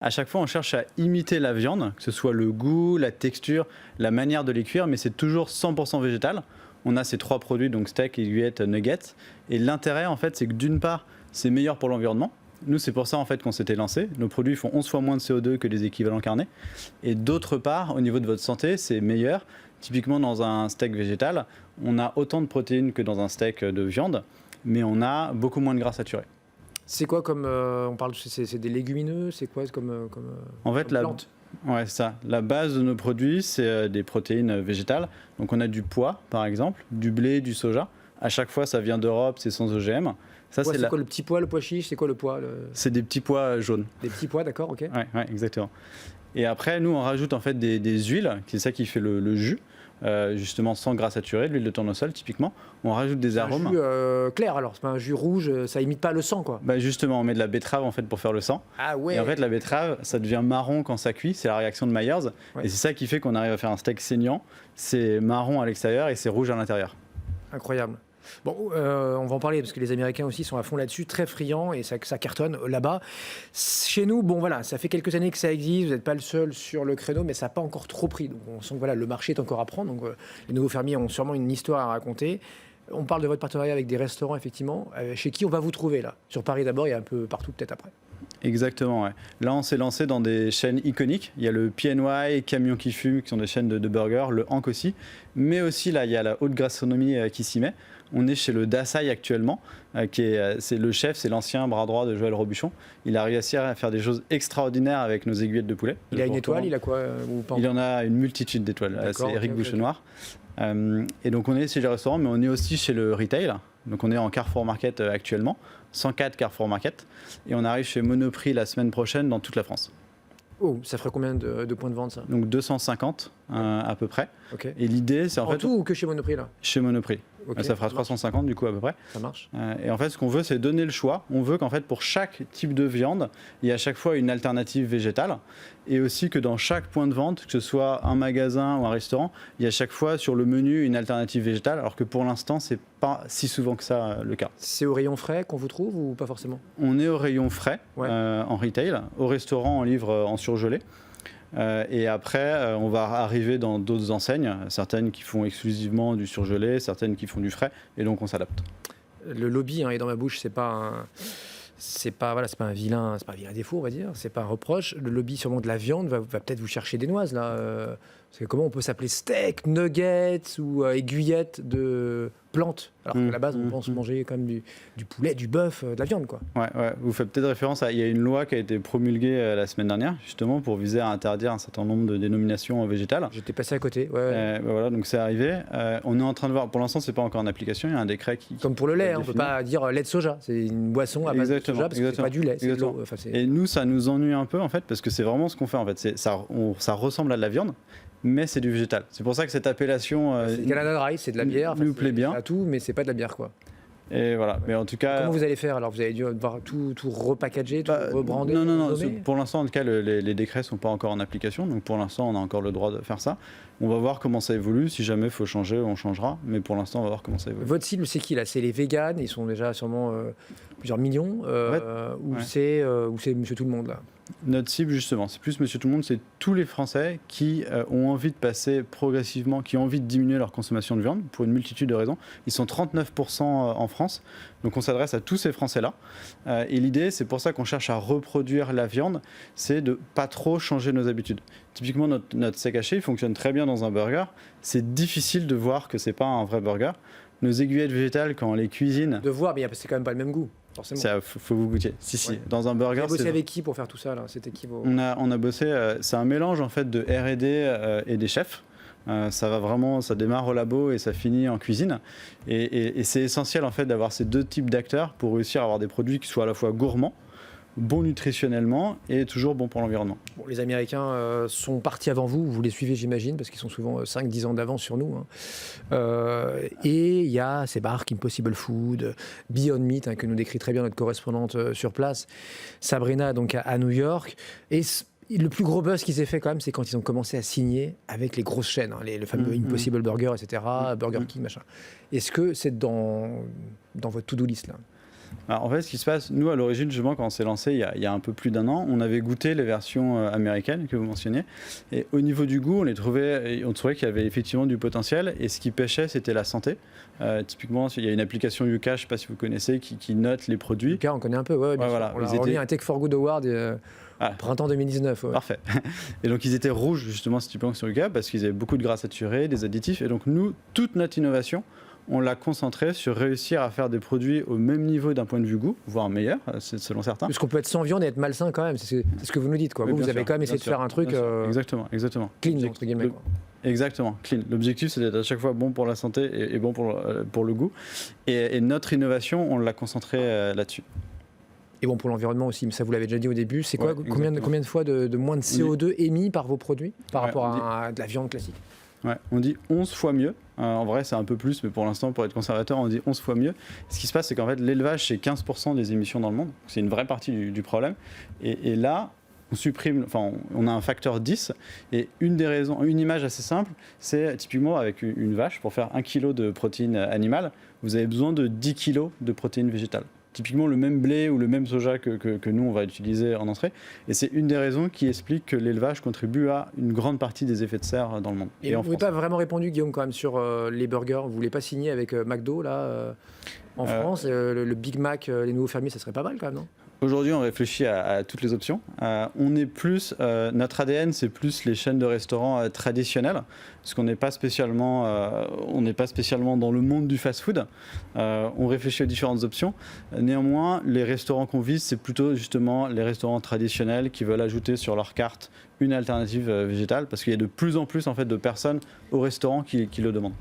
À chaque fois, on cherche à imiter la viande, que ce soit le goût, la texture, la manière de les cuire, mais c'est toujours 100% végétal. On a ces 3 produits, donc steak, aiguillette, nuggets. Et l'intérêt, en fait, c'est que d'une part, c'est meilleur pour l'environnement. Nous, c'est pour ça en fait qu'on s'était lancé. Nos produits font 11 fois moins de CO2 que les équivalents carnés. Et d'autre part, au niveau de votre santé, c'est meilleur. Typiquement, dans un steak végétal, on a autant de protéines que dans un steak de viande, mais on a beaucoup moins de gras saturé. C'est quoi comme on parle, c'est des légumineux, c'est quoi En fait, comme plante? ouais, c'est ça. La base de nos produits, c'est des protéines végétales. Donc, on a du pois, par exemple, du blé, du soja. À chaque fois, ça vient d'Europe, c'est sans OGM. Ça, Ouais, c'est quoi le petit pois, le pois chiche? C'est quoi le pois C'est des petits pois jaunes. Des petits pois, d'accord, ok. Ouais, exactement. Et après, nous, on rajoute en fait des huiles, c'est ça qui fait le jus, justement sans gras saturé, de l'huile de tournesol typiquement. On rajoute des arômes. Un jus clair alors, c'est pas un jus rouge, ça imite pas le sang quoi. Bah justement, on met de la betterave en fait pour faire le sang. Ah ouais. Et en fait, la betterave, ça devient marron quand ça cuit, c'est la réaction de Myers. Ouais. Et c'est ça qui fait qu'on arrive à faire un steak saignant. C'est marron à l'extérieur et c'est rouge à l'intérieur. Incroyable. Bon, on va en parler parce que les Américains aussi sont à fond là-dessus, très friands et ça cartonne là-bas. Chez nous, bon voilà, ça fait quelques années que ça existe, vous n'êtes pas le seul sur le créneau, mais ça n'a pas encore trop pris. Donc on sent que voilà, le marché est encore à prendre. Donc les nouveaux fermiers ont sûrement une histoire à raconter. On parle de votre partenariat avec des restaurants, effectivement. Chez qui on va vous trouver là? Sur Paris d'abord et un peu partout peut-être après. Exactement, ouais. Là, on s'est lancé dans des chaînes iconiques. Il y a le PNY, Camion qui fume, qui sont des chaînes de burgers, le Hank aussi. Mais aussi, là, il y a la haute gastronomie qui s'y met. On est chez le Dassaï actuellement, c'est le chef, c'est l'ancien bras droit de Joël Robuchon. Il a réussi à faire des choses extraordinaires avec nos aiguillettes de poulet. Il a une étoile, il a quoi Il en a une multitude d'étoiles. C'est Eric Bouchenoir. Et donc, on est chez les restaurants, mais on est aussi chez le retail. Donc, on est en Carrefour Market actuellement, 104 Carrefour Market. Et on arrive chez Monoprix la semaine prochaine dans toute la France. Oh, ça ferait combien de points de vente ça? Donc 250 à peu près. Okay. Et l'idée, c'est en fait tout ou que chez Monoprix là? Chez Monoprix. Okay, ça fera 350 du coup à peu près. Ça marche. Et en fait, ce qu'on veut, c'est donner le choix. On veut qu'en fait, pour chaque type de viande, il y a à chaque fois une alternative végétale. Et aussi que dans chaque point de vente, que ce soit un magasin ou un restaurant, il y a à chaque fois sur le menu une alternative végétale. Alors que pour l'instant, c'est pas si souvent que ça le cas. C'est au rayon frais qu'on vous trouve ou pas forcément? On est au rayon frais en retail. Au restaurant, on livre en surgelé. Et après, on va arriver dans d'autres enseignes, certaines qui font exclusivement du surgelé, certaines qui font du frais, et donc on s'adapte. Le lobby est dans ma bouche, c'est pas un vilain défaut, on va dire, c'est pas un reproche. Le lobby sûrement de la viande va peut-être vous chercher des noises là. Parce que comment on peut s'appeler steak, nuggets ou aiguillette de plantes, alors qu'à la base on pense manger quand même du poulet, du bœuf, de la viande quoi. Ouais, vous faites peut-être référence il y a une loi qui a été promulguée la semaine dernière justement pour viser à interdire un certain nombre de dénominations végétales. J'étais passé à côté. Voilà, donc c'est arrivé. On est en train de voir, pour l'instant c'est pas encore en application, il y a un décret qui... Comme pour le lait, on peut pas dire lait de soja, c'est une boisson à base de soja parce que c'est pas du lait, c'est de l'eau. Et nous ça nous ennuie un peu en fait parce que c'est vraiment ce qu'on fait en fait, ça ressemble à de la viande. Mais c'est du végétal. C'est pour ça que cette appellation... c'est Canada Dry, c'est de la bière. Nous plaît bien. À tout, mais c'est pas de la bière, quoi. Et voilà. Mais en tout cas... Comment vous allez faire alors? Vous allez devoir tout repackager, tout rebrander? Non. Pour l'instant, en tout cas, les décrets sont pas encore en application. Donc pour l'instant, on a encore le droit de faire ça. On va voir comment ça évolue. Si jamais il faut changer, on changera. Mais pour l'instant, on va voir comment ça évolue. Votre cible, c'est qui là? C'est les véganes, ils sont déjà sûrement plusieurs millions. Ou c'est Monsieur Tout le Monde là? Notre cible, justement, c'est plus Monsieur Tout le Monde, c'est tous les Français qui ont envie de passer progressivement, qui ont envie de diminuer leur consommation de viande pour une multitude de raisons. Ils sont 39% en France, donc on s'adresse à tous ces Français-là. Et l'idée, c'est pour ça qu'on cherche à reproduire la viande, c'est de pas trop changer nos habitudes. Typiquement, notre steak haché, il fonctionne très bien dans un burger. C'est difficile de voir que c'est pas un vrai burger. Nos aiguillettes végétales, quand on les cuisine... De voir, mais c'est quand même pas le même goût. Il faut vous goûter. Si. Dans un burger. Vous avez bossé avec qui pour faire tout ça là? C'était qui on a bossé. C'est un mélange en fait de R&D et des chefs. Ça démarre au labo et ça finit en cuisine. Et c'est essentiel en fait d'avoir ces deux types d'acteurs pour réussir à avoir des produits qui soient à la fois gourmands, bons nutritionnellement et toujours bons pour l'environnement. Bon, les Américains sont partis avant vous, vous les suivez j'imagine, parce qu'ils sont souvent 5-10 ans d'avance sur nous. Et il y a ces marques Impossible Food, Beyond Meat, que nous décrit très bien notre correspondante sur place, Sabrina donc à New York. Et le plus gros buzz qui s'est fait quand même, c'est quand ils ont commencé à signer avec les grosses chaînes, le fameux Impossible Burger, etc., Burger King, machin. Est-ce que c'est dans votre to-do list là? Alors, en fait, ce qui se passe, nous, à l'origine, justement, quand on s'est lancé il y a un peu plus d'un an, on avait goûté les versions américaines que vous mentionniez. Et au niveau du goût, on trouvait qu'il y avait effectivement du potentiel. Et ce qui pêchait, c'était la santé. Typiquement, il y a une application Yuka, je ne sais pas si vous connaissez, qui note les produits. Yuka, on connaît un peu, ouais, bien sûr. Voilà, On a remis un Tech for Good Award printemps 2019. Ouais. Parfait. Et donc, ils étaient rouges, justement, typiquement sur Yuka, parce qu'ils avaient beaucoup de gras saturés, des additifs. Et donc, nous, toute notre innovation, on l'a concentré sur réussir à faire des produits au même niveau d'un point de vue goût, voire meilleur, selon certains. Parce qu'on peut être sans viande et être malsain quand même, c'est ce que vous nous dites. Quoi. Oui, vous avez quand même essayé de faire un truc exactement. clean, entre guillemets. Quoi. Exactement, clean. L'objectif, c'est d'être à chaque fois bon pour la santé et bon pour le goût. Et notre innovation, on l'a concentrée là-dessus. Et bon, pour l'environnement aussi, mais ça vous l'avez déjà dit au début, c'est quoi, combien de fois de moins de CO2 émis par vos produits par rapport à de la viande classique? Ouais, on dit 11 fois mieux. En vrai, c'est un peu plus, mais pour l'instant, pour être conservateur, on dit 11 fois mieux. Ce qui se passe, c'est qu'en fait, l'élevage, c'est 15% des émissions dans le monde. C'est une vraie partie du problème. Et là, on a un facteur 10. Et une image assez simple, c'est typiquement avec une vache, pour faire 1 kg de protéines animales, vous avez besoin de 10 kg de protéines végétales. Typiquement le même blé ou le même soja que nous, on va utiliser en entrée. Et c'est une des raisons qui explique que l'élevage contribue à une grande partie des effets de serre dans le monde. Et vous n'avez pas vraiment répondu, Guillaume, quand même, sur les burgers. Vous ne voulez pas signer avec McDo, là, en France le Big Mac, les nouveaux fermiers, ça serait pas mal, quand même, non? Aujourd'hui, on réfléchit à toutes les options. On est plus, notre ADN, c'est plus les chaînes de restaurants traditionnelles, parce qu'on n'est pas spécialement dans le monde du fast-food. On réfléchit aux différentes options. Néanmoins, les restaurants qu'on vise, c'est plutôt justement les restaurants traditionnels qui veulent ajouter sur leur carte une alternative végétale, parce qu'il y a de plus en plus en fait de personnes au restaurant qui le demandent.